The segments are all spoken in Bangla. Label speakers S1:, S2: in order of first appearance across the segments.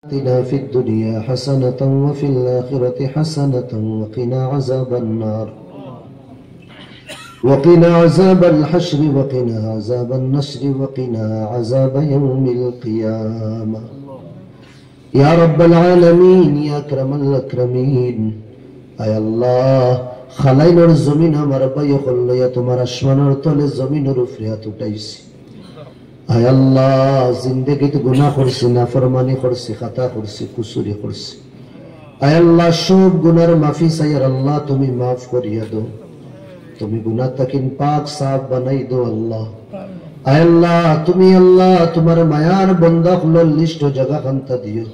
S1: آتنا في الدنيا حسنة وفي الآخرة حسنة وقنا عذاب النار وقنا عذاب الحشر وقنا عذاب النشر وقنا عذاب يوم القيامة يا رب العالمين يا أكرم الأكرمين أي الله خلاينر زمين আমার বায়ু হল্লয়া তোমার আসমানের তলে জমিনের উপরে হাত উঠাইছি আয় আল্লাহ জিন্দেগিতে গুনাহ করছি নাফরমানি করছি খাতা করছি কুসুরি করছি আয় আল্লাহ সব গুনার মাফি চাই আল্লাহ তুমি মাফ করিয়া দাও তুমি গুনাহ তাকিন পাক সাফ বানাই দাও আল্লাহ আয় আল্লাহ তুমি আল্লাহ তোমার মায়ার বান্দা হলোর লিস্ট জায়গা খান্তা দিও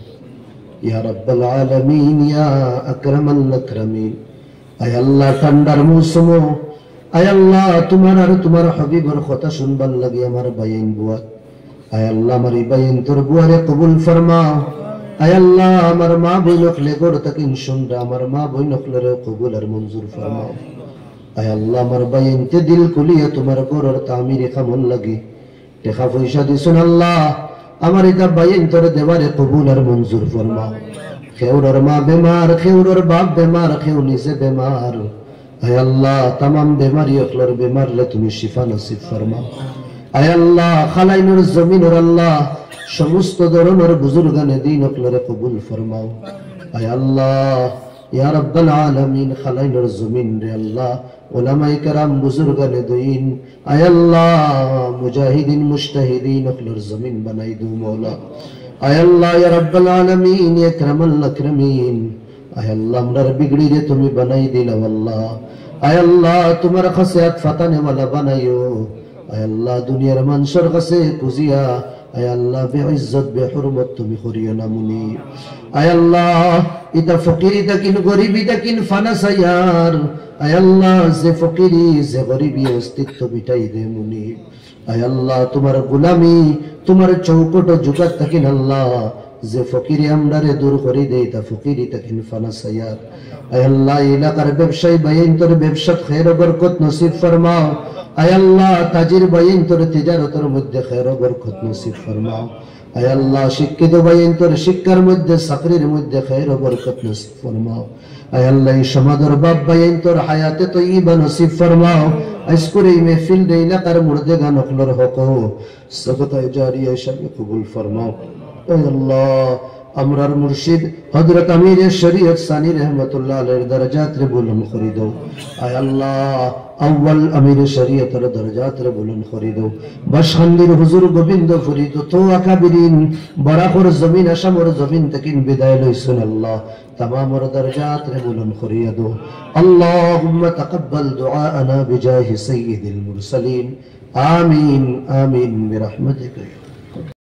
S1: ইয়া রাব্বাল আলামিন ইয়া আকরামাল আকরামিন আয় আল্লাহ ঠান্ডার মৌসুম আয় আল্লাহ তোমার আর তোমার হাবিবের কথা শুনবার লাগে আমার বাইন বুয়া আয় আল্লাহ আমার বাইন তোর বুয়ারে কবুল ফরমাও আয় আল্লাহ আমার মা বইন হলে গোর তাকিন শুনরা আমার মা বইন হলে কবুল আর মঞ্জুর ফরমাও আয় আল্লাহ আমার বাইন তে দিল কুলিয়া তোমার গোরের তামিরে কামল লাগে টাকা পয়সা দিছুন আল্লাহ আমার এটা বাইন তোর দেবারে কবুল আর মঞ্জুর ফরমাও খেউরর মা বেমার খেউরর বাপ বেমার খেউ নিজে বেমার আয় আল্লাহ तमाम বেমারি অখলর বেমার লে তুমি শিফা নসিব ফরমাও আয় আল্লাহ খালাইনুর জমিনুর আল্লাহ সমস্ত ধরনের বুজুর্গানে দিন অখলরে কবুল ফরমাও আয় আল্লাহ ইয়া রাব্বাল আলামিন খালাইনুর জমিন রে আল্লাহ উলামায়ে কেরাম বুজুর্গানে দিন আয় আল্লাহ মুজাহিদিন মুজতাহিদিন অখলর জমিন বানাই দু মওলা আয় আল্লাহ ইয়া রাব্বাল আলামিন ইয়া আকরামাল আকরামিন আয় আল্লাহ আমরার বিগড়ি রে তুমি বানাই দিলা আল্লাহ আয় আল্লাহ তোমার খাসিয়াত ফাতানে ওয়ালা বানাইও আয় আল্লাহ দুনিয়ার মানুষের কাছে কুজিয়া আয় আল্লাহ বেইজ্জত বেহুরমত তুমি করিও না মুনি আয় আল্লাহ ইতা ফকিরি তাকিন গরিবি তাকিন ফানাসায়ার আয় আল্লাহ যে ফকিরি যে গরিবি অস্তিত্ব মিটাই দে মুনি আয় আল্লাহ তোমার গোলামি তোমার চৌকট জুকাত তাকিন আল্লাহ যে ফকিরি আমরারে দূর করে দেই তা ফকিরি তাকিন ফানাসায়ার আয় আল্লাহ এলাকার ব্যবসায়ী বাইন তোর ব্যবসা খায়ের ও বরকত নসিব ফরমাও আয় আল্লাহ তাজির বাইন তোর তিজারতের মধ্যে খায়ের ও বরকত নসিব ফরমাও আয় আল্লাহ শিক্ষিত বাইন তোর শিক্ষার মধ্যে চাকরির মধ্যে খায়ের ও বরকত নসিব ফরমাও আয় আল্লাহ এই সমাজের বাপ বাইন তোর হায়াতে তয়্যিবা নসিব ফরমাও আজকের এই মাহফিল রে এলাকার মুর্দে গান অখলর হক সদকায়ে জারিয়া হিসাবে কবুল ফরমাও আয় আল্লাহ আমরার মুর্শিদ হযরত আমির শরীয়ত সানি রহমাতুল্লাহ আলাইহির দরজাত রে বুলন্দ করে দাও আয় আল্লাহ আউয়াল আমির শরীয়তের দরজাত রে বুলন্দ করে দাও বাশখান্দির হুজুর গোবিন্দ ফরিদ তো আকাবিরিন বরাখর জমিন আসামর জমিন থেকে বিদায় লইছেন আল্লাহ तमाम दरजात रे बुलंद करिया दो अल्लाहुम्मा तक़ब्बल दुआअना बिजाहि सय्यिदिल मुरसलीन आमीन आमीन बिरहमतिका।